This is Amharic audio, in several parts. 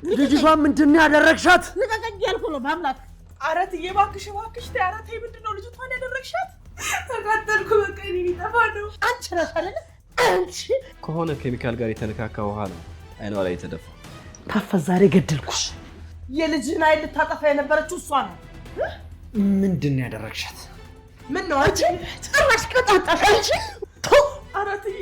ልጅቷ ምንድን ነው ያደረግሻት? ልቀቀኝ ያልኩ ነው በአምላክ። ኧረ እትዬ እባክሽ ተይ። ኧረ ተይ ምንድን ነው ልጅቷን ያደረግሻት? ተቃጠልኩ በቃ እኔ ሊጠፋ ነው። አንቺ ነሽ አይደል? አንቺ ከሆነ ኬሚካል ጋር የተነካካ ውሃ ነው አይኗ ላይ የተደፋው። ታፈዝ ዛሬ ገደልኩሽ። የልጅህን አይን ልታጠፋ የነበረችው እሷ ነው። ምንድን ነው ያደረግሻት? ምን ነው አንቺ ጭራሽ ቀጣጣሽ አንቺ? ኧረ እትዬ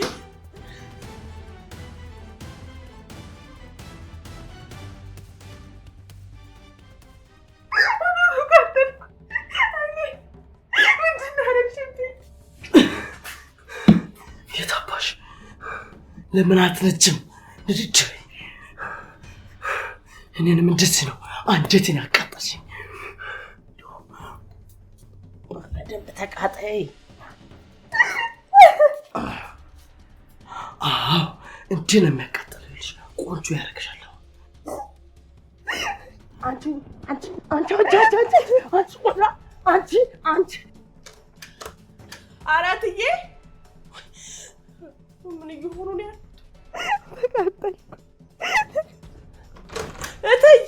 ለምን አትነጅም? ልጅ እኔንም እንደዚህ ነው አንጀቴን ያቃጠልሽኝ። በደንብ ተቃጠይ። አዎ እንዲህ ነው የሚያቃጥልልሽ። ቆንጆ ያደርግሻል። አንቺ ኧረ እትዬ ምን እየሆኑ ነው ያሉት? ተቃጠልኩ እትዬ።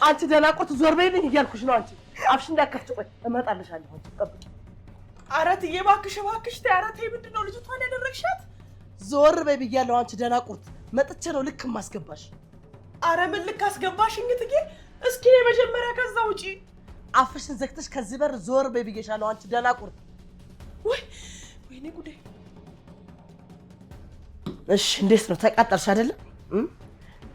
አንቺ ደናቆት ዞር በይልኝ እያልኩሽ ነው። አንቺ አፍሽ እንዳከፍች። ቆይ እመጣልሻለሁ። አንቺ ጠብቂ። ኧረ እትዬ እባክሽ ተይ። ኧረ ተይ ምንድን ነው ልጅቷን ያደረግሻት? ዞር በይ ብያለሁ። አንቺ ደናቁርት መጥቼ ነው ልክ ማስገባሽ። ኧረ ምን ልክ አስገባሽኝ እትዬ? እስኪ መጀመሪያ ከዛ ውጪ። አፍሽን ዘግተሽ ከዚህ በር ዞር በይ ብዬሻለሁ። አንቺ ደናቁርት። ወይኔ ጉዴ። እሺ እንዴት ነው ተቃጠልሽ አይደለም?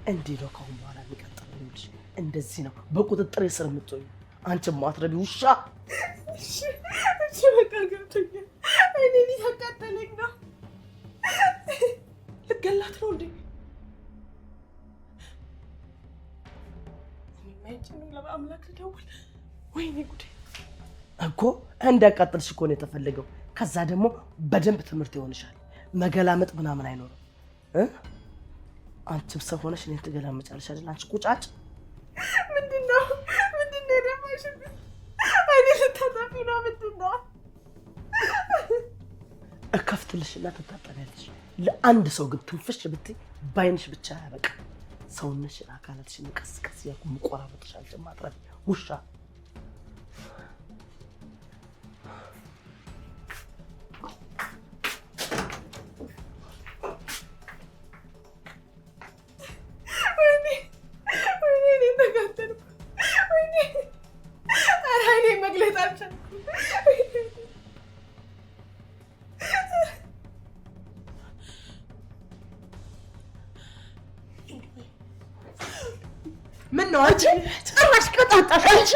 እንዲህ ነው ከአሁን በኋላ የሚቀጥለው። ይኸውልሽ እንደዚህ ነው በቁጥጥር ስር የምትሆኚው። አንቺ ማትረቢ ውሻ። እሺ በቃ ገብቶኛል። እኔ እያቃጠለኝ ነው። ልገላት ነው እንዴ? ለአምላክ ልደውል። ወይኔ ጉዴ እኮ እንዳቃጠልሽ እኮ ነው የተፈለገው። ከዛ ደግሞ በደንብ ትምህርት ይሆንሻል። መገላመጥ ምናምን አይኖርም። አንቺም ሰው ሆነሽ እኔን ትገላመጫለሽ አይደል? አንቺ ቁጫጭ። ምንድን ነው የደማሽብኝ? አይኔ ልታጠፊ ነው? ምንድን ነው? እከፍትልሽና ትታጠቢያለሽ። ለአንድ ሰው ግን ትንፍሽ ብትይ ባይንሽ ብቻ ያበቃ። ሰውነትሽን አካላትሽን ቀስ ቀስ እያልኩ የምቆራረጥሽ አንቺ ማትረቢ ውሻ። ምን ነው አንቺ ጭራሽ ቀጣጣሽ አንቺ?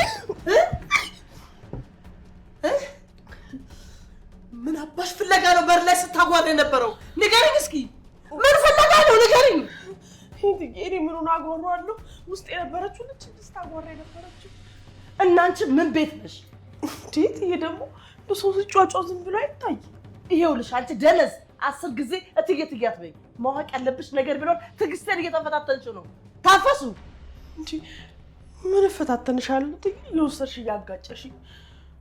ምን አባሽ ፍለጋ ነው በር ላይ ስታጓራ የነበረው? ንገሪኝ እስኪ ምን ፍለጋ ነው ንገሪኝ። እኔ ምኑን አጓራለሁ? ውስጥ የነበረችው ልጅ ስታጓራ የነበረችው። እናንቺ ምን ቤት ነሽ? እንዴት ይሄ ደግሞ በሰው ሲጫጫ ዝም ብሎ አይታይ? ይኸውልሽ አንቺ ደነዝ 10 ጊዜ እትዬ አትበይ። ማወቅ ያለብሽ ነገር ቢኖር ትዕግስቴን እየተፈታተንሽ ነው። ታፈሱ እንጂ ምን እፈታተንሻለሁ? የወሰድሽ እያጋጨሽኝ።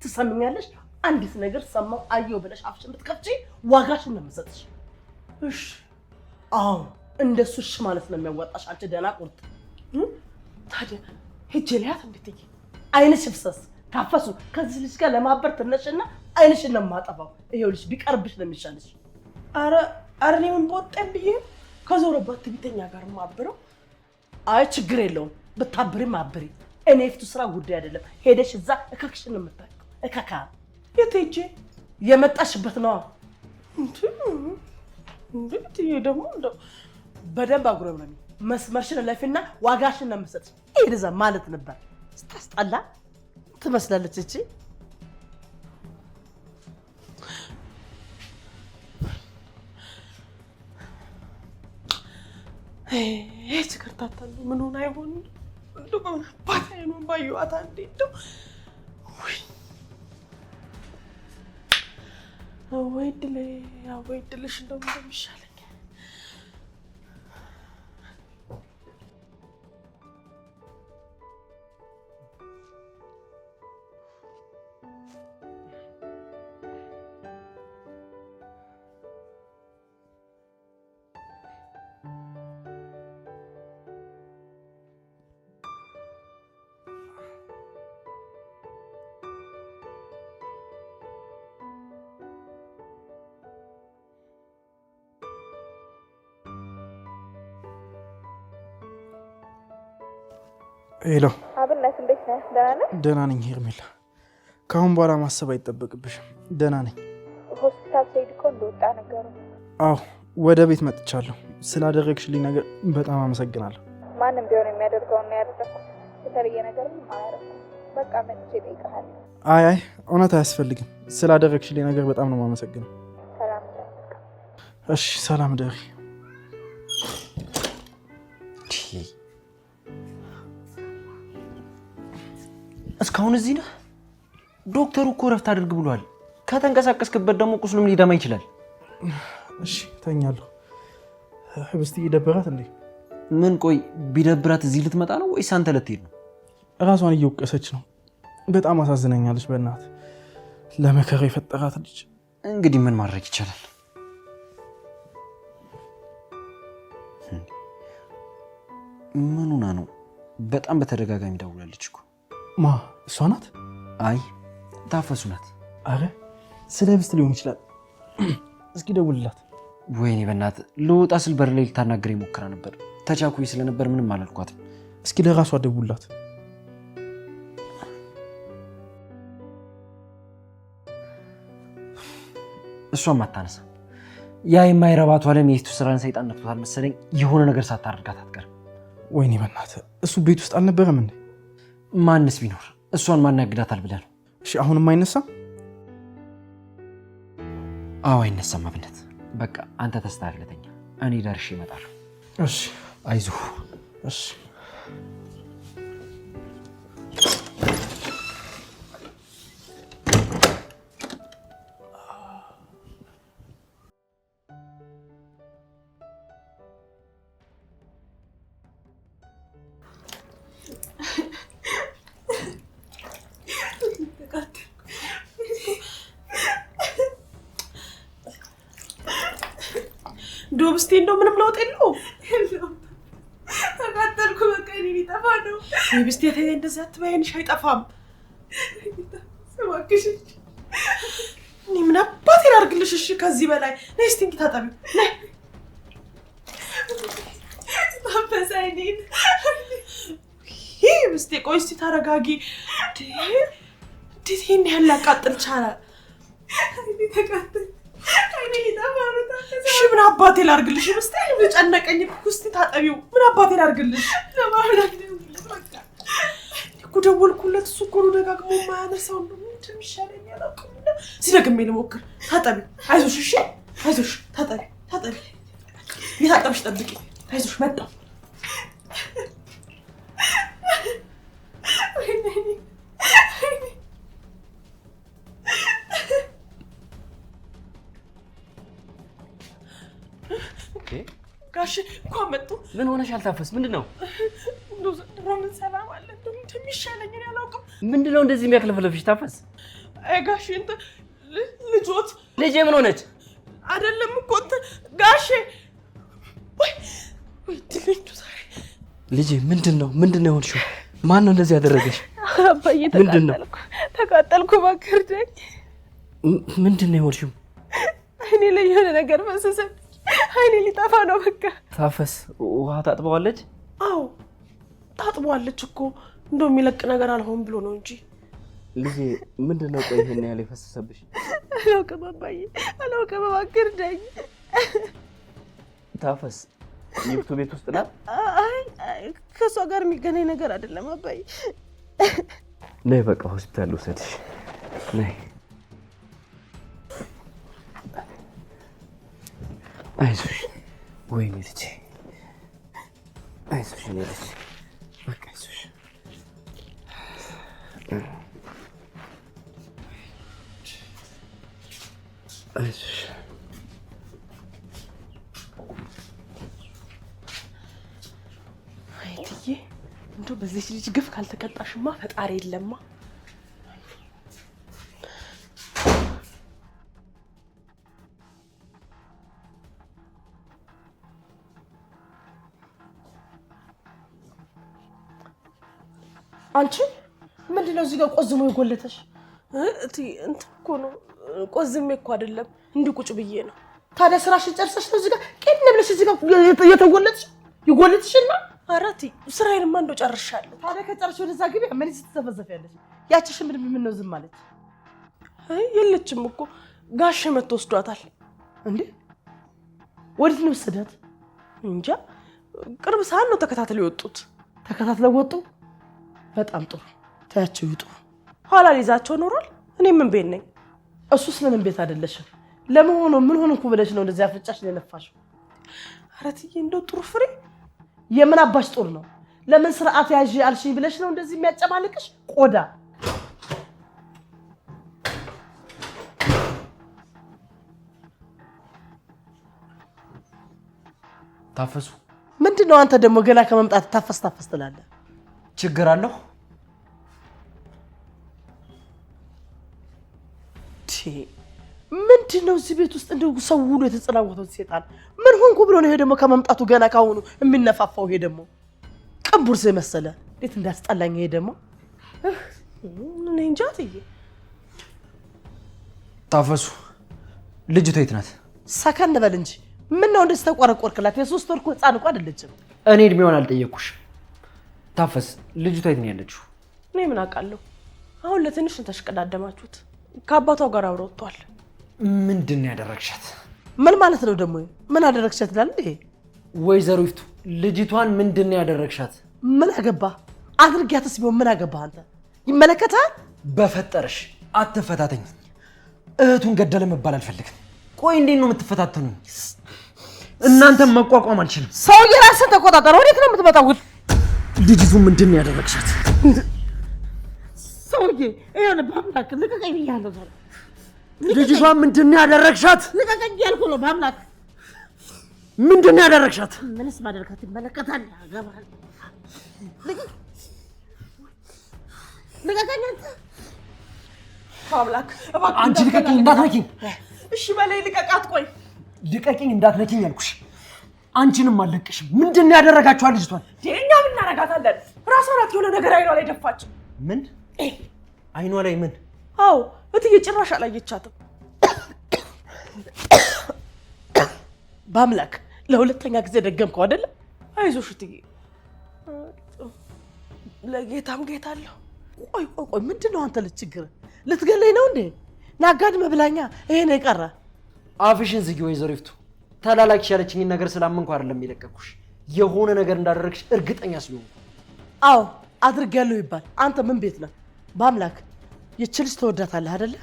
ትሰምኛለሽ? አንዲት ነገር ሰማሁ አየሁ ብለሽ አፍሽን ብትከፍቺ ዋጋሽን ነው የምሰጥሽ። እሺ አዎ እንደሱ እሺ ማለት ነው የሚያዋጣሽ። አንቺ ደህና ቁርጥ። ታዲያ ሂጅ ልያት እንዴት ይሄ አይንሽ ፍሰስ። ታፈሱ ከዚህ ልጅ ጋር ለማበር ትነሽና አይንሽን ነው የማጠፋው። ይኸውልሽ ቢቀርብሽ ነው የሚሻልሽ። ኧረ እኔ ምን በወጣኝ ብዬ ከዞረባት ትዕቢተኛ ጋር ማብረው። አይ ችግር የለውም ብታብሪም አብሪ። እኔ የፊቱ ስራ ጉዳይ አይደለም። ሄደሽ እዛ እከክሽን ነው የምታውቂው። እከካ የት ሄጄ? የመጣሽበት ነው። እንዴት ይሄ ደግሞ እንደው በደንብ አጉረምረሚ። መስመርሽን ለፊና ዋጋሽን ነው የምሰጥሽ። ይሄ ማለት ነበር። ስታስጠላ ትመስላለች እቺ። ችግር ታታሉ ምን ሆነ አይሆን እንደው ባታይ ነው ባዩአታ እንዴ እንደው ወይ ድልሽ እንደው እንደሚሻለኝ ሄሎ አብነት እንዴት ነህ? ደህና ነህ? ደህና ነኝ ሄርሜላ። ካሁን በኋላ ማሰብ አይጠበቅብሽም። ደህና ነኝ። ሆስፒታል ስሄድ እኮ እንደወጣ ነገሩ። አዎ ወደ ቤት መጥቻለሁ። ስላደረግሽልኝ ነገር በጣም አመሰግናለሁ። ማንም ቢሆን የሚያደርገውን ነው ያደረኩት። የተለየ ነገር ምንም አላደረኩም። በቃ መጥቼ እጠይቅሃለሁ። አይ እውነት አያስፈልግም። ስላደረግሽልኝ ነገር በጣም ነው የማመሰግነው። ሰላም ደር። እሺ ሰላም ደሪ። እስካሁን እዚህ ነህ? ዶክተሩ እኮ ረፍት አድርግ ብሏል። ከተንቀሳቀስክበት ደግሞ ቁስሉም ሊደማ ይችላል። እሺ ተኛለሁ። ህብስት ይደብራት እንዴ? ምን ቆይ ቢደብራት እዚህ ልትመጣ ነው ወይስ አንተ ልትሄድ ነው? ራሷን እየወቀሰች ነው። በጣም አሳዝነኛለች። በእናት ለመከራ የፈጠራት ልጅ። እንግዲህ ምን ማድረግ ይቻላል? ምን ሆና ነው? በጣም በተደጋጋሚ ደውላለች እኮ። ማ እሷ ናት? አይ ታፈሱ ናት። አረ ስለ ህብስት ሊሆን ይችላል። እስኪ ደውልላት። ወይኔ በእናት ልወጣ ስል በር ላይ ልታናግረኝ ሞክራ ነበር። ተቻኩኝ ስለነበር ምንም አላልኳትም። እስኪ ለራሷ ደውልላት። እሷም አታነሳ። ያ የማይረባቱ ዓለም የፊቱ ስራን ሰይጣን ነክቶታል መሰለኝ። የሆነ ነገር ሳታደርጋት አትቀርም። ወይኔ በእናት እሱ ቤት ውስጥ አልነበረም እንዴ? ማንስ ቢኖር እሷን ማን ያግዳታል ብለህ ነው? እሺ አሁንም አይነሳም? አዎ አይነሳም። አብነት በቃ አንተ ተስተካክለተኛ፣ እኔ ደርሼ እመጣለሁ። እሺ አይዞህ። እሺ ዶብስቴ እንደው ምንም ለውጥ የለውም። ተቃጠልኩ። በቃ እኔ ሊጠፋ ነው። ዶብስቴ ተይ እንደዛ አትበይንሽ፣ አይጠፋም። እባክሽ እኔ ምን አባቴ ላድርግልሽ? እሺ ከዚህ በላይ ነይ እስቲ እንኪ ታጠቢ ነይ። ታፈሳይኔን ዶብስቴ ቆይ እስቲ ተረጋጊ። እንዴት ይሄን ያህል ላቃጥል ቻለ? እኔ ተቃጠል አይኔ ሊጠፋ ነው። እሺ ምን አባቴ ላድርግልሽ? እስቲ ጨነቀኝ እኮ። እስቲ ታጠቢው። ምን አባቴ ላድርግልሽ? ለማለት ነው። በቃ እኮ ደወልኩለት፣ እሱ እኮ ነው ደጋግሞ የማያነሳው። ምንድን የሚሻለኝ አላውቅም። ሲደግሜ ልሞክር። ታጠቢ፣ አይዞሽ። እሺ አይዞሽ፣ ታጠቢ ታጠቢ። እየታጠብሽ ጠብቂ። አይዞሽ መጣሁ። ጋሽ እንኳን መጡ። ምን ሆነሻል? ታፈስ ምንድን ነው? እንደው ዘንድሮ ምን ሰላም አለ? እንደው እንደሚሻለኝ እኔ አላውቅም። ምንድን ነው እንደዚህ የሚያክለፈለፍሽ? ታፈስ አይ ጋሽ እንትን ልጆት ልጄ ምን ሆነች? አይደለም እኮ እንትን ጋሼ ወይ ድልኝ ዛሬ ልጄ ምንድን ነው የሆንሽው? ማን ነው እንደዚህ ያደረገሽ? አባዬ ተቃጠልኩ። እባክህ እርዳኝ። ምንድን ነው የሆንሽው? አይኔ ላይ የሆነ ነገር ፈሰሰኝ። አይኔ ሊጠፋ ነው። በቃ ታፈስ ውሃ ታጥበዋለች? አዎ ታጥበዋለች እኮ። እንደው የሚለቅ ነገር አልሆን ብሎ ነው እንጂ። ልጄ ምንድን ነው ቆይ ይሄን ያህል የፈሰሰብሽ? አላውቅም አባዬ አላውቅም። እባክህ እርዳኝ። ታፈስ ይብቱ ቤት ውስጥ ናት? አይ ከሷ ጋር የሚገናኝ ነገር አይደለም አባዬ። ነይ በቃ ሆስፒታል ልውሰድሽ። ነይ አይዞሽ። ወይኔ ልጄ አይዞሽ። እኔ ልጅ በቃ አይዞሽ። አይዞሽ። አይትዬ እንደው በዚህ ልጅ ግፍ ካልተቀጣሽማ ፈጣሪ የለማ። አንቺ ምንድነው እዚህ ጋር ቆዝሞ የጎለተሽ? እንትን እኮ ነው። ቆዝሜ እኮ አይደለም እንዲህ ቁጭ ብዬ ነው። ታዲያ ስራሽን ጨርሰሽ ነው እዚህ ጋር ቀን ብለሽ እዚህ ጋር የተጎለትሽ? ይጎለትሽና አራቲ ስራዬንማ እንደው ጨርሻለሁ። ታዲያ ከጨርሽ ወደዛ ግቢ። ምን ስትዘፈዘፊያለሽ? ያቺሽ ምን ነው ዝም አለች? አይ የለችም እኮ ጋሽ መጥቶ ወስዷታል። እንዴ ወዴት ነው ወሰዳት? እንጃ ቅርብ ሰዓት ነው ተከታትለው የወጡት። ተከታትለው ወጡ? በጣም ጥሩ። ታያቸው ይውጡ። ኋላ ሊይዛቸው ኖሯል። እኔ ምን ቤት ነኝ? እሱስ ለምን ቤት አይደለሽም? ለመሆኑ ምን ሆንኩ ብለሽ ነው እንደዚህ አፍጫሽ ለነፋሽው? አረትዬ እንደው ጥሩ ፍሬ የምን አባሽ ጦር ነው? ለምን ስርዓት ያዥ አልሽኝ ብለሽ ነው እንደዚህ የሚያጨማልቅሽ? ቆዳ ታፈሱ ምንድነው? አንተ ደግሞ ገና ከመምጣት ታፈስ ትላለህ። ችግር አለው? ምንድነው እዚህ ቤት ውስጥ እንደው ሰው ሁሉ የተጸናወተው ሴጣን? ምን ሆንኩ ብሎ ነው ይሄ ደግሞ ከመምጣቱ ገና ካሁኑ የሚነፋፋው? ይሄ ደግሞ ቅንቡርስ መሰለ። እንዴት እንዳስጠላኝ ይሄ ደግሞ እኔ እንጃ። ትዬ ታፈሱ ልጅቷ የት ናት? ሰከን በል እንጂ ምን ነው እንደዚህ ተቆረቆርክላት? የሶስት ወር ህፃን እኮ አይደለችም። እኔ እድሜዋን አልጠየቅኩሽ። ታፈስ ልጅቷ የት ነው ያለችው? እኔ ምን አውቃለሁ። አሁን ለትንሽ ተሽቀዳደማችሁት። ከአባቷ ጋር አብረው ወጥቷል። ምንድን ነው ያደረግሻት? ምን ማለት ነው ደግሞ? ምን አደረግሻት ይላል እንዴ? ወይዘሮ ይፍቱ ልጅቷን ምንድን ነው ያደረግሻት? ምን አገባ? አድርጊያትስ ቢሆን ምን አገባ? አንተ ይመለከታል? በፈጠረሽ አትፈታተኝ። እህቱን ገደለ መባል አልፈልግም። ቆይ እንዴት ነው የምትፈታተኑ? እናንተም መቋቋም አልችልም። ሰውዬ ራስን ተቆጣጠር። ወዴት ነው የምትመጣው? ልጅቱ ምንድን ነው ያደረግሻት? ሰውዬ ይሄን በአምላክ ልቀቀኝ ብያለሁ። ዛሬ ልጅቷን ምንድን ነው ያደረግሻት? ልቀቀኝ ያልኩ ነው። በአምላክ ምንድን ነው ያደረግሻት? ምንስ ማደርጋት ይመለከታል? ያገባል። ልቀቀኝ አንተ። በአምላክ እባክህ አንቺ ልቀቂኝ፣ እንዳትነኪኝ። እሺ በላይ ልቀቃት። ቆይ ልቀቂኝ፣ እንዳትነኪኝ አልኩሽ። አንቺንም አልለቅሽም። ምንድን ነው ያደረጋችኋት ልጅቷን? እኛ ምን እናደርጋታለን? ራሷ ናት የሆነ ነገር አይኗ ላይ ደፋች። ምን አይኗ ላይ ምን? አዎ እትዬ ጭራሽ አላየቻትም። በአምላክ ለሁለተኛ ጊዜ ደገምከው አይደለ? አይዞሽ እትዬ፣ ለጌታም ጌታ አለው። ቆይ ምንድን ነው አንተ ልትችግር? ልትገለኝ ነው እንዴ? ናጋድ መብላኛ ይሄ ነው የቀረ። አፍሽን ዝጊ ወይዘሮ ይፍቱ። ተላላኪሽ ያለችኝን ነገር ስላመንኩ አይደለም የለቀኩሽ። የሆነ ነገር እንዳደረግሽ እርግጠኛ ስለሆንኩ። አዎ አድርጌያለሁ ይባል። አንተ ምን ቤት ነህ? በአምላክ ይህች ልጅ ተወዳታለህ አይደለ?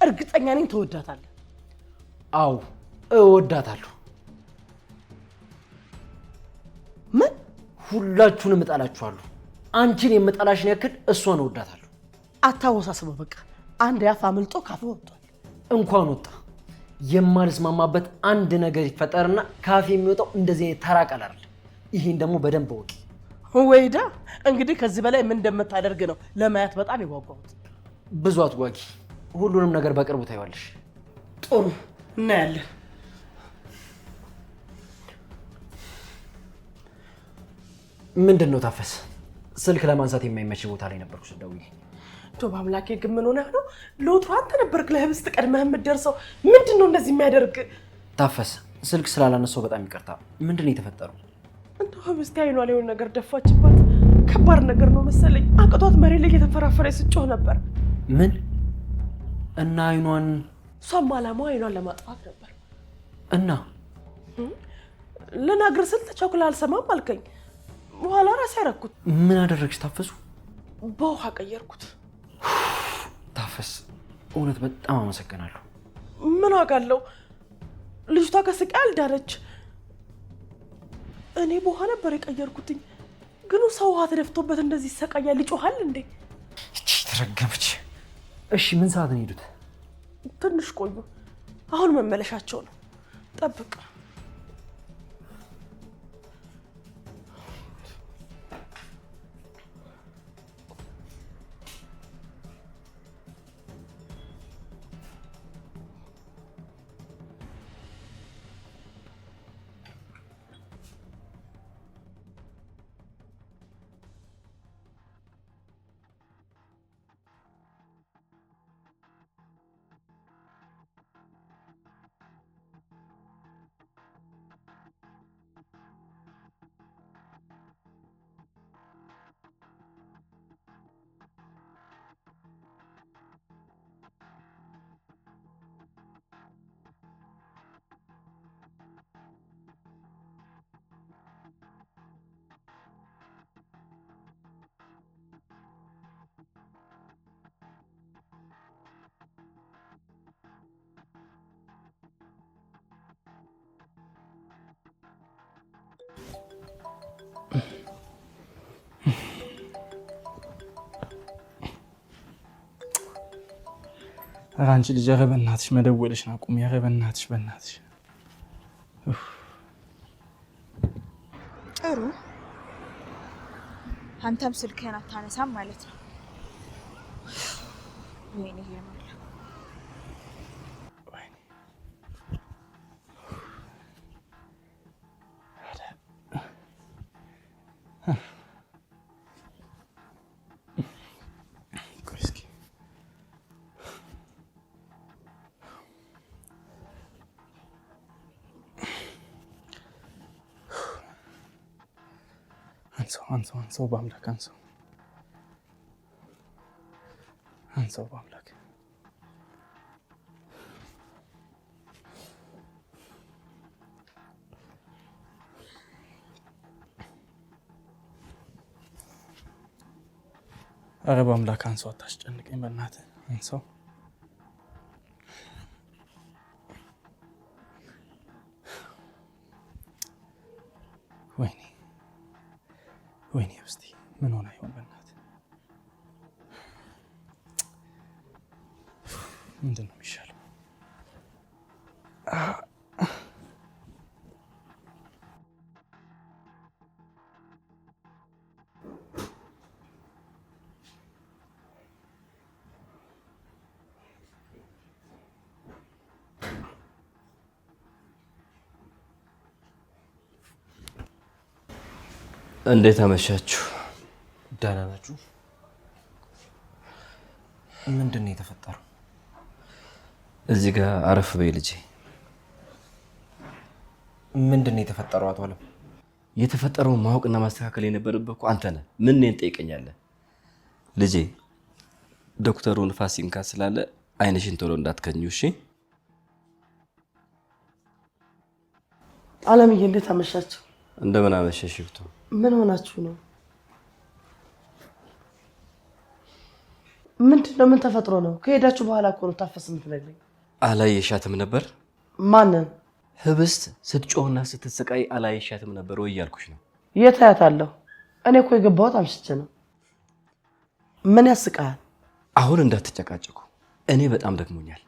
እርግጠኛ ነኝ ተወዳታለህ። አዎ እወዳታለሁ። ምን? ሁላችሁንም እጠላችኋለሁ። አንቺን የምጠላሽን ያክል እሷን እወዳታለሁ። አታወሳስበው። በቃ አንድ ያፍ አምልጦ ካፍ ወጥቷል። እንኳን ወጣ። የማልስማማበት አንድ ነገር ይፈጠርና ካፍ የሚወጣው እንደዚህ አይነት ተራ ቃል አይደለም። ይሄን ደግሞ በደንብ ወቂ። ወይዳ እንግዲህ ከዚህ በላይ ምን እንደምታደርግ ነው ለማየት በጣም ይጓጓሁት። ብዙ አትጓጊ። ሁሉንም ነገር በቅርቡ ታይዋለሽ። ጥሩ እናያለን። ምንድን ነው ታፈስ? ስልክ ለማንሳት የማይመች ቦታ ላይ ነበርኩ ስደውይ። በአምላኬ ግን ምን ሆነህ ነው? ለወትሮ አንተ ነበርክ ለህብስት ቀድመህ የምትደርሰው። ምንድን ነው እንደዚህ የሚያደርግ? ታፈስ ስልክ ስላላነሳው በጣም ይቅርታ። ምንድን ነው የተፈጠረው? እንደው ህብስት አይኗ ላይ የሆነ ነገር ደፋችባት። ከባድ ነገር ነው መሰለኝ። አቅቷት መሬት ላይ እየተንፈራፈረች ስትጮህ ነበር። ምን? እና አይኗን? እሷም አላማዋ አይኗን ለማጥፋት ነበር። እና ልነግርህ ስል ተቻኩላ አልሰማም አልከኝ። በኋላ ራሴ ያደረኩት። ምን አደረግሽ ታፈሱ? በውሃ ቀየርኩት። ታፈስ እውነት በጣም አመሰግናለሁ። ምን ዋጋ አለው? ልጅቷ ከስቃይ አልዳነች። እኔ በውሃ ነበር የቀየርኩትኝ። ግን ሰው ውሃ ተደፍቶበት እንደዚህ ይሰቃያል? ይጮሃል እንዴ? እቺ ተረገመች። እሺ ምን ሰዓት ነው የሄዱት? ትንሽ ቆዩ። አሁን መመለሻቸው ነው። ጠብቅ። አንቺ ልጅ ኧረ በእናትሽ መደወልሽን አቁሚ። ኧረ በእናትሽ በእናትሽ። ጥሩ አንተም ስልክህን አታነሳም ማለት ነው። ወይኔ ይሄማ አንሰው በአምላክ አንሰው በአምላክ። ኧረ በአምላክ አንሰው፣ አታስጨንቀኝ በእናትህ አንሰው። ወይኔ ብስቲ ምን ሆነ ይሆን በእናትህ? ምንድን ነው የሚሻለው? እንዴት አመሻችሁ? ደህና ናችሁ? ምንድን ነው የተፈጠረው? እዚህ ጋር አረፍ በይ ልጄ። ምንድን ነው የተፈጠረው አቶ አለም? የተፈጠረውን ማወቅና ማስተካከል የነበረብህ እኮ አንተ ነህ። ምን እኔን ትጠይቀኛለህ? ልጄ ዶክተሩ ንፋስ ሲንካ ስላለ አይንሽን ቶሎ እንዳትከኙ እሺ? አለምዬ እንዴት አመሻችሁ? እንደምን አመሸሽ ይፍቱ። ምን ሆናችሁ ነው? ምንድነው? ምን ተፈጥሮ ነው? ከሄዳችሁ በኋላ እኮ ነው ታፈስ የምትነግረኝ። አላየሻትም ነበር? ማንን? ህብስት ስትጮህና ስትሰቃይ አላየሻትም ነበር ወይ እያልኩሽ ነው። የት አያታለሁ? እኔ እኮ የገባሁት አምሽቼ ነው። ምን ያስቃል? አሁን እንዳትጨቃጨቁ፣ እኔ በጣም ደክሞኛል።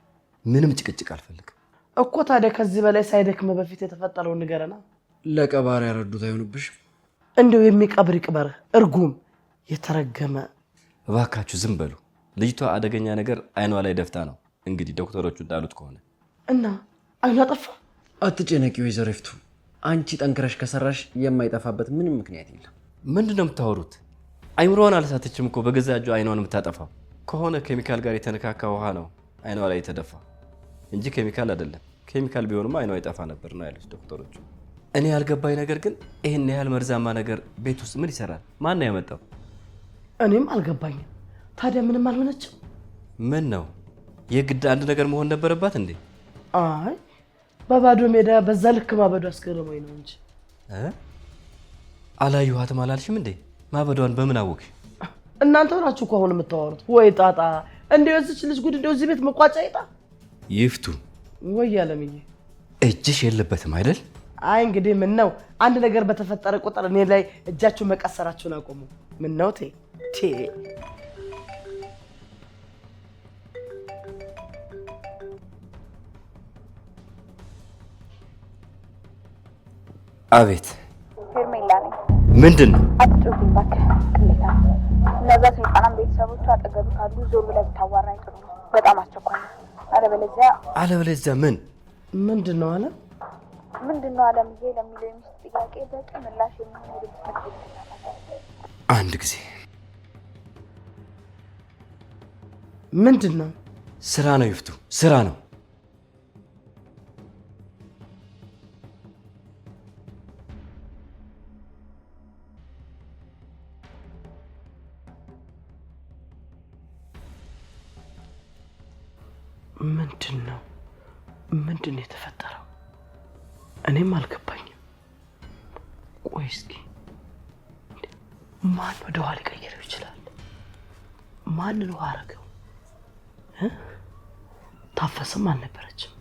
ምንም ጭቅጭቅ አልፈልግም እኮ። ታዲያ ከዚህ በላይ ሳይደክም በፊት የተፈጠረውን ንገረና። ለቀባሪ ያረዱት አይሆንብሽ? እንዲሁ የሚቀብር ይቅበር። እርጉም የተረገመ። እባካችሁ ዝም በሉ። ልጅቷ አደገኛ ነገር አይኗ ላይ ደፍታ ነው እንግዲህ ዶክተሮቹ እንዳሉት ከሆነ። እና አይኗ ጠፋ? አትጨነቂ ወይዘሮ ይፍቱ። አንቺ ጠንክረሽ ከሰራሽ የማይጠፋበት ምንም ምክንያት የለም። ምንድን ነው የምታወሩት? አይምሮዋን አልሳተችም እኮ በገዛ እጇ አይኗን የምታጠፋው። ከሆነ ኬሚካል ጋር የተነካካ ውሃ ነው አይኗ ላይ የተደፋ እንጂ ኬሚካል አይደለም። ኬሚካል ቢሆንማ አይኗ ይጠፋ ነበር ነው ያሉት ዶክተሮቹ። እኔ ያልገባኝ ነገር ግን ይሄን ያህል መርዛማ ነገር ቤት ውስጥ ምን ይሰራል? ማን ነው ያመጣው? እኔም አልገባኝም። ታዲያ ምንም አልሆነችም? ምን ነው የግድ አንድ ነገር መሆን ነበረባት እንዴ? አይ በባዶ ሜዳ በዛ ልክ ማበዱ አስገረመኝ ነው እንጂ። አላየኋትም አላልሽም እንዴ? ማበዷን በምን አወቅሽ? እናንተ ናችሁ እኮ አሁን የምታወሩት። ወይ ጣጣ! እንደው እዚች ልጅ ጉድ እንደው እዚህ ቤት መቋጫ ይጣ። ይፍቱ ወይ አለምዬ እጅሽ የለበትም አይደል? አይ እንግዲህ ምን ነው አንድ ነገር በተፈጠረ ቁጥር እኔ ላይ እጃችሁ መቀሰራችሁን አቆሙ። ምን ነው ቴ አቤት። ሄርሜላ ነኝ። ምንድን ነው? አትጩህብኝ እባክህ ቅሌታ። እነዛ ሰይጣናን ቤተሰቦቹ አጠገብ ካሉ ዞር ብለህ ብታዋራኝ ጥሩ ነው። በጣም አስቸኳይ ነው። አለበለዚያ ምን? ምንድን ነው አለ? ምንድን ነው አለምዬ ለሚለው የሚስት ጥያቄ በቂ ምላሽ የሚሆን አንድ ጊዜ ምንድን ነው? ስራ ነው ይፍቱ፣ ስራ ነው። ምንድን ነው የተፈጠረው? እኔም አልገባኝም። ቆይ እስኪ ማን ወደ ኋላ ሊቀይረው ይችላል? ማንን ውሃ አረገው? ታፈስም አልነበረችም።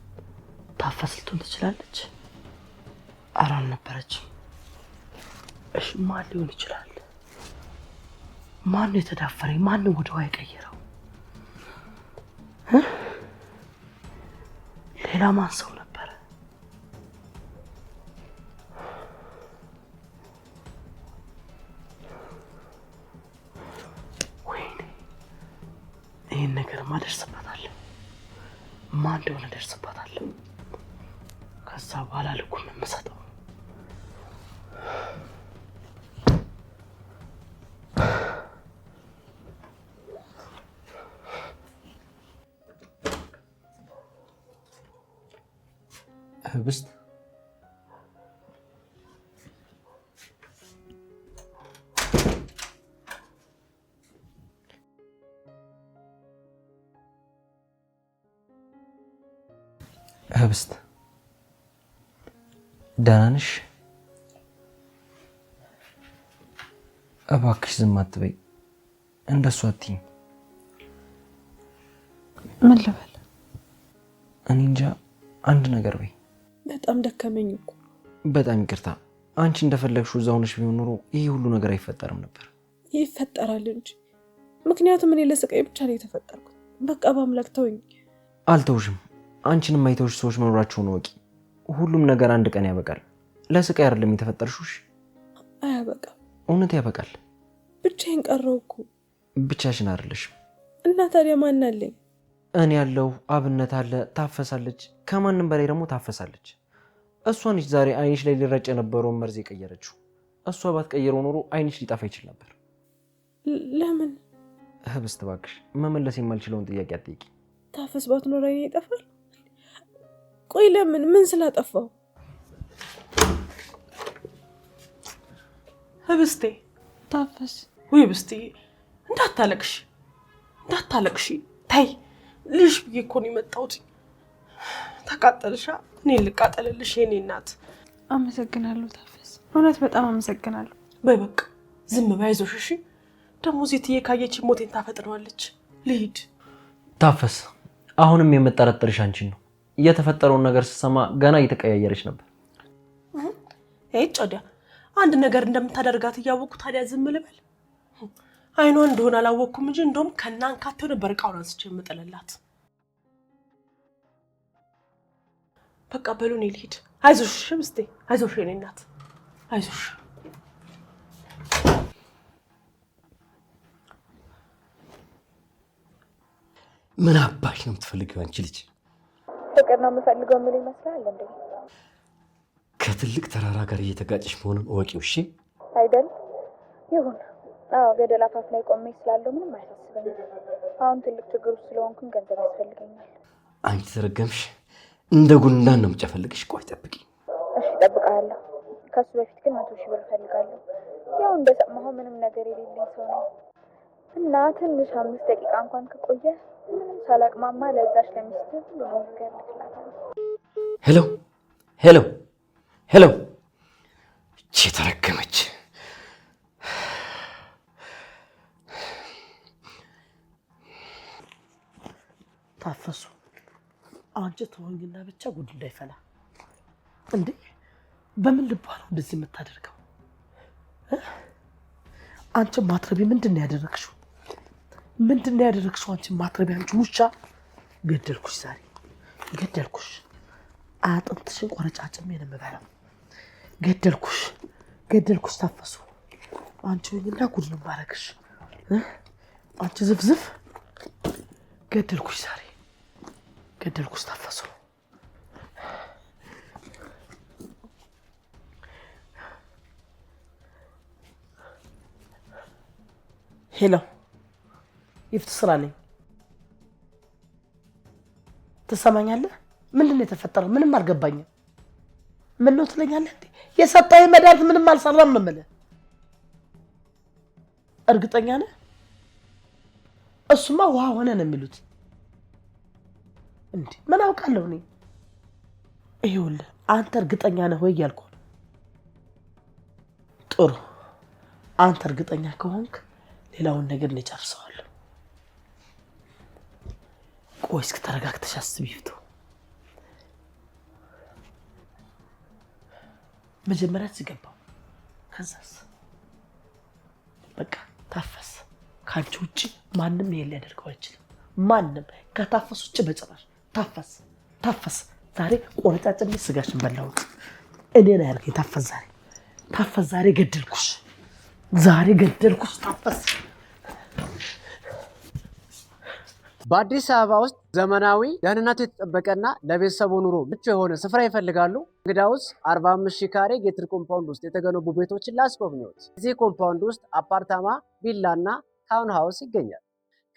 ታፈስ ልትሆን ትችላለች። ኧረ አልነበረችም። እሺ ማን ሊሆን ይችላል? ማን ነው የተዳፈረኝ? ማን ነው ወደ ውሃ የቀየረው? ሌላ ማን ሰው ነበር? ወይኔ ይህን ነገር ማደርስበታለሁ። ማን እንደሆነ ደርስበታለሁ። ከዛ በኋላ ልኩን የምሰጠው ህብስት ህብስት ደህና ነሽ? እባክሽ ዝም አትበይ፣ እንደሱ አትይኝ። ምን ልበል? እኔ እንጃ፣ አንድ ነገር በይ። በጣም ደከመኝ እኮ። በጣም ይቅርታ። አንቺ እንደፈለግሽው እዛው ነሽ ቢሆን ኖሮ ይሄ ሁሉ ነገር አይፈጠርም ነበር። ይፈጠራል እንጂ። ምክንያቱም እኔ ለስቃይ ብቻ ነው የተፈጠርኩት። በቃ በአምላክ ተውኝ። አልተውሽም። አንቺንም አይተውሽ ሰዎች መኖራቸውን ወቂ። ሁሉም ነገር አንድ ቀን ያበቃል። ለስቃይ አይደለም የተፈጠርሽው። አያበቃም። እውነት ያበቃል። ብቻዬን ቀረው እኮ። ብቻሽን አይደለሽም። እና ታዲያ ማን አለኝ? እኔ ያለው አብነት አለ፣ ታፈሳለች። ከማንም በላይ ደግሞ ታፈሳለች። እሷ ነች ዛሬ አይንሽ ላይ ሊረጭ የነበረውን መርዝ የቀየረችው። እሷ ባትቀየረው ኖሮ አይንሽ ሊጠፋ ይችል ነበር። ለምን? ህብስት እባክሽ መመለስ የማልችለውን ጥያቄ አትጠይቂ። ታፈስ ባትኖር አይኔ ይጠፋል? ቆይ ለምን? ምን ስላጠፋው? ህብስቴ ታፈስ ወይ ህብስቴ፣ እንዳታለቅሽ እንዳታለቅሽ። ታይ ልሽ ብዬ እኮ ነው የመጣሁት። ተቃጠልሻ? እኔ ልቃጠልልሽ የኔ እናት። አመሰግናለሁ ታፈስ፣ እውነት በጣም አመሰግናለሁ። በይ በቃ ዝም በይ፣ አይዞሽ እሺ። ደግሞ ዜትዬ ካየች ሞቴን ታፈጥነዋለች። ልሂድ። ታፈስ አሁንም የምጠረጥርሽ አንቺን ነው። የተፈጠረውን ነገር ስሰማ ገና እየተቀያየረች ነበር። ጮዲያ አንድ ነገር እንደምታደርጋት እያወቅኩ ታዲያ ዝም ልበል? አይኗ እንደሆነ አላወቅኩም እንጂ እንደውም ከናንካቴው ነበር እቃውን አንስቼ የምጥልላት። በቃ በሉ እኔ ልሂድ። አይዞሽ ህብስቴ፣ አይዞሽ የኔ እናት፣ አይዞሽ። ምን አባሽ ነው የምትፈልጊው አንቺ ልጅ? ፍቅር ነው የምፈልገው ምን ይመስላል እንዴ? ከትልቅ ተራራ ጋር እየተጋጨሽ መሆኑን እወቂው እሺ? አይደል? ይሁን። አዎ ገደል አፋፍ ላይ ቆሜ ስላለው ምንም አያሳስበኝም። አሁን ትልቅ ችግር ውስጥ ስለሆንኩኝ ገንዘብ ያስፈልገኛል። አንቺ ተረገምሽ፣ እንደ ጉንዳን ነው የምጨፈልግሽ። ቆይ ጠብቂ። እሺ እጠብቅሃለሁ። ከሱ በፊት ግን 100 ሺህ ብር እፈልጋለሁ። ያው እንደሰማኸው ምንም ነገር የሌለኝ ሰው ነኝ እና ትንሽ 5 ደቂቃ እንኳን ከቆየ ምንም ሳላቅማማ ለዛች ለሚስትህ ሁሉንም ነገር ልክላታለሁ። ሄሎ ሄሎ ሄሎ! እቺ ተረገመች። ታፈሱ አንቺ ተወኝና ብቻ ጉድ እንዳይፈላ። እንዴ በምን ልባ ነው እንደዚህ የምታደርገው? አንቺ ማትረቢ ምንድን ነው ያደረግሽው? ምንድን ነው ያደረግሽው? አንቺ ማትረቢ፣ አንቺ ውሻ! ገደልኩሽ፣ ዛሬ ገደልኩሽ። አጥንትሽን ቆረጫጭሜ ነው የምበላው። ገደልኩሽ፣ ገደልኩሽ። ታፈሱ አንቺ ወይና ጉድ ነው ማረግሽ። አንቺ ዝፍዝፍ! ገደልኩሽ፣ ዛሬ ገደልኩሽ። ታፈሱ ሄሎ፣ ይፍት ስራ ነኝ። ትሰማኛለህ? ምንድን ነው የተፈጠረው? ምንም አልገባኝም። ምን ነው ትለኛለህ እንዴ? የሰጠኸኝ መድኃኒት ምንም አልሰራም ነው የምልህ። እርግጠኛ ነህ? እሱማ ውሃ ሆነ ነው የሚሉት። እንዴ ምን አውቃለሁ እኔ? ይኸውልህ አንተ እርግጠኛ ነህ ወይ እያልኩህ ነው። ጥሩ፣ አንተ እርግጠኛ ከሆንክ ሌላውን ነገር እንጨርሰዋለሁ። ቆይ እስኪ ተረጋግተሽ አስቢ ይፍቱ። መጀመሪያ ሲገባው ከዛስ በቃ ታፈስ። ካንቺ ውጪ ማንም ይሄን ሊያደርገው አይችልም። ማንም ከታፈስ ውጪ በጭራሽ። ታፈስ ታፈስ ዛሬ ቆረጫጭም ስጋሽን በላው እኔ ነው ያልከኝ ታፈስ ዛሬ ገደልኩሽ ታፈስ በአዲስ አበባ ውስጥ ዘመናዊ ደህንነቱ የተጠበቀና ለቤተሰቡ ኑሮ ምቹ የሆነ ስፍራ ይፈልጋሉ? እንግዳውስ 45,000 ካሬ ጌትድ ኮምፓውንድ ውስጥ የተገነቡ ቤቶችን ላስጎብኝዎት። እዚህ ኮምፓውንድ ውስጥ አፓርታማ፣ ቪላና ታውን ሃውስ ይገኛል።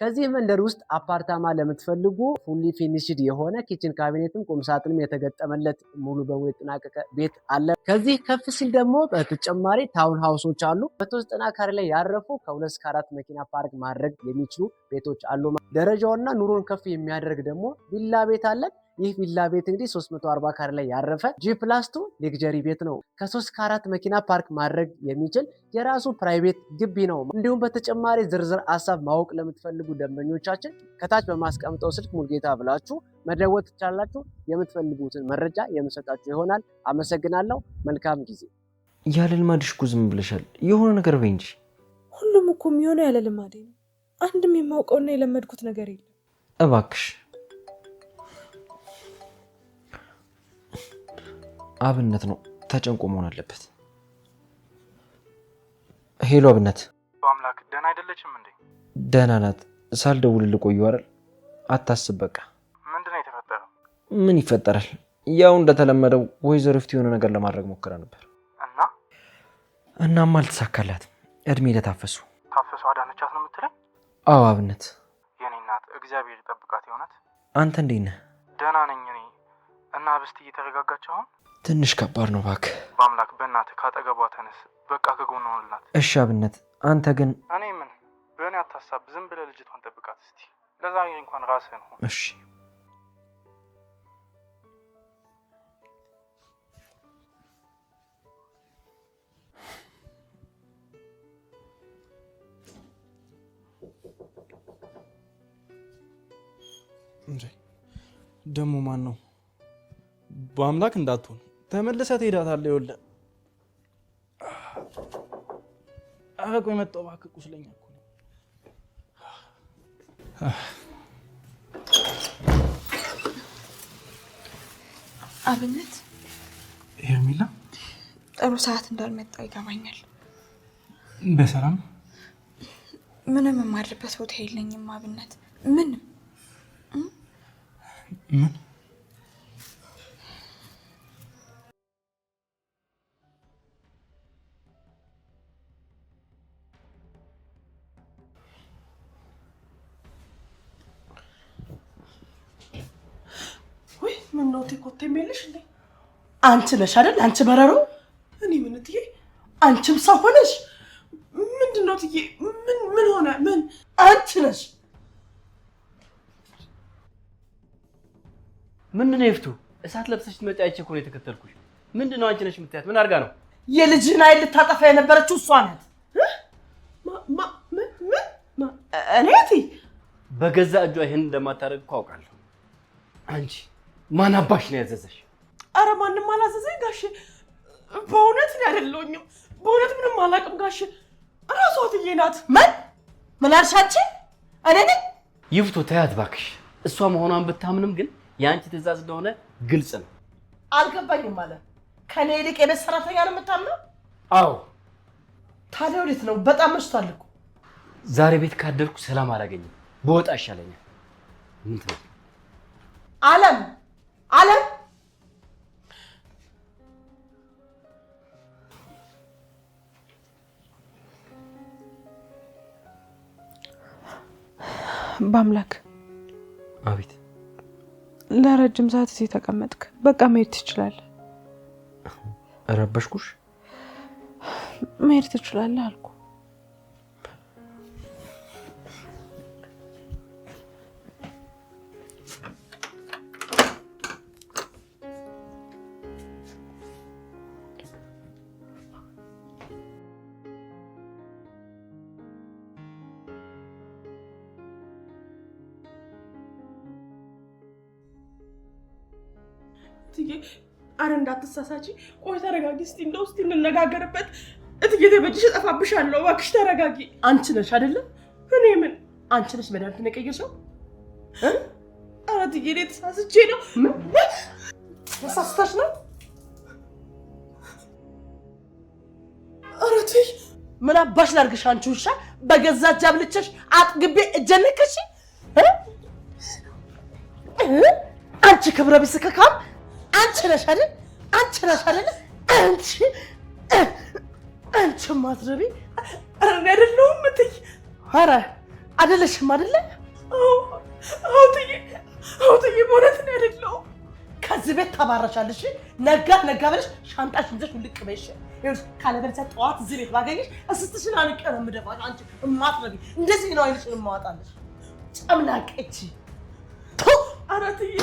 ከዚህ መንደር ውስጥ አፓርታማ ለምትፈልጉ ፉሊ ፊኒሽድ የሆነ ኪችን ካቢኔትም ቁምሳጥንም የተገጠመለት ሙሉ በሙሉ የተጠናቀቀ ቤት አለ። ከዚህ ከፍ ሲል ደግሞ በተጨማሪ ታውን ሃውሶች አሉ። 190 ካሬ ላይ ያረፉ ከ2 እስከ 4 መኪና ፓርክ ማድረግ የሚችሉ ቤቶች አሉ። ደረጃውና ኑሮን ከፍ የሚያደርግ ደግሞ ቪላ ቤት አለ። ይህ ቪላ ቤት እንግዲህ 340 ካሬ ላይ ያረፈ G+2 ሌክዠሪ ቤት ነው። ከ3 እስከ 4 መኪና ፓርክ ማድረግ የሚችል የራሱ ፕራይቬት ግቢ ነው። እንዲሁም በተጨማሪ ዝርዝር ሀሳብ ማወቅ ለምትፈልጉ ደንበኞቻችን ከታች በማስቀምጠው ስልክ ሙልጌታ ብላችሁ መደወል ትችላላችሁ። የምትፈልጉትን መረጃ የምሰጣችሁ ይሆናል። አመሰግናለሁ። መልካም ጊዜ። ያለ ልማድሽ እኮ ዝም ብለሻል። የሆነ ነገር በይ እንጂ። ሁሉም እኮ የሚሆነው ያለ ልማዴ ነው። አንድም የማውቀውና የለመድኩት ነገር የለም። እባክሽ አብነት ነው ተጨንቆ መሆን አለበት። ሄሎ አብነት። በአምላክ ደህና አይደለችም እንዴ? ደህና ናት። ሳልደውልልህ ቆየሁ አይደል? አታስብ በቃ። ምንድነው የተፈጠረው? ምን ይፈጠራል? ያው እንደተለመደው ወይዘሮ ፍት የሆነ ነገር ለማድረግ ሞክራ ነበር እናም አልተሳካላትም። እድሜ ለታፈሱ። ታፈሱ አዳነቻት ነው የምትለኝ? አዎ አብነት። የኔ እናት እግዚአብሔር ይጠብቃት። የሆነት አንተ እንዴት ነህ? ደህና ነኝ እኔ። እና ብስት እየተረጋጋች አሁን? ትንሽ ከባድ ነው እባክህ። በአምላክ በእናትህ ካጠገቧ ተነስ። በቃ ከጎኗ ሆንላት። እሺ አብነት። አንተ ግን እኔ ምን በእኔ አታሳብ። ዝም ብለህ ልጅቷን ጠብቃት እስቲ። ለዛሬ እንኳን ራስህን ሆን። እሺ እንዴ ደሞ ማን ነው? በአምላክ እንዳትሆን ተመልሰህ ትሄዳታለህ። ይኸውልህ ኧረ ቆይ መጣሁ እባክህ። ቁስለኛ እኮ ነው። አብነት ሄርሜላ ጥሩ ሰዓት እንዳልመጣ ይገባኛል። በሰላም ምንም የማድርበት ቦታ የለኝም አብነት። ምንም ምን ወይ ምን ነው ኮቴ የሚልሽ እንዴ? አንቺ ነሽ አይደል? አንቺ በረሮ። እኔ ምን ትዬ? አንቺም ሰው ሆነሽ ምንድነው ትዬ? ምን ሆነ? ምን አንቺ ነሽ? ምንድነው ይፍቱ? እሳት ለብሰሽ ትመጪ አይቼ እኮ ነው የተከተልኩሽ። ምንድነው አንቺ ነሽ የምትያት? ምን አድርጋ ነው? የልጅህን አይል ልታጠፋ የነበረችው እሷ ናት። እኔ በገዛ እጇ ይሄን እንደማታደርግ እኮ አውቃለሁ። አንቺ ማን አባሽ ነው ያዘዘሽ? አረ ማንም አላዘዘኝ ጋሼ። በእውነት ነው አይደለሁኝም። በእውነት ምንም አላውቅም ጋሼ። እራሷ ትዬ ናት። ምን አልሻችን? እኔ ነኝ? ይፍቱ ተያት እባክሽ። እሷ መሆኗን ብታምንም ግን የአንቺ ትእዛዝ እንደሆነ ግልጽ ነው። አልገባኝም ማለት ከኔ ይልቅ የቤት ሰራተኛ ነው የምታምነው? አዎ። ታዲያ ወዴት ነው? በጣም መሽቷል እኮ። ዛሬ ቤት ካደርኩ ሰላም አላገኝም። በወጣ ይሻለኛል። ምን ትበል? አለም በአምላክ። አቤት። ለረጅም ሰዓት እዚህ ተቀመጥክ። በቃ መሄድ ትችላለህ። ረበሽኩሽ? መሄድ ትችላለህ አልኩ። አረ እንዳትሳሳቺ። ቆይ ተረጋጊ እስቲ። እንደው እስቲ እንነጋገርበት። እትዬ ተበጅሽ እጠፋብሻለሁ። እባክሽ ተረጋጊ። አንቺ ነሽ አይደለ? እኔ ምን? አንቺ ነሽ መድኃኒት የቀየርሽው? አረ እትዬ እኔ ተሳስቼ ነው። ተሳስተሽ ነው? ኧረ ተይ። ምን አባሽ ላድርግሽ አንቺ ውሻ? በገዛ ጃብልቸሽ አጥግቤ እጀነከሽ አንቺ ክብረ ቢስ ከካም አንቺ ነሽ አይደል? አንቺ ነሽ አይደል? አንቺ ማትረቢ እኔ አይደለሁም እትዬ። ኧረ አይደለሽም አይደለ? አዎ እትዬ በእውነት እኔ አይደለሁም። ከዚህ ቤት ተባረሻለሽ። ነጋ ብለሽ ሻንጣሽን ይዘሽ ውልቅ በይሽ። ይኸውልሽ ካለበለዚያ ጠዋት እዚህ ቤት ባገኘሽ እስስትሽን አንቄ ነው የምደፋሽ። አንቺ እማትረቢ እንደዚህ ነው አይልሽን የማወጣልሽ ጨምላቅ እቺ ኧረ እትዬ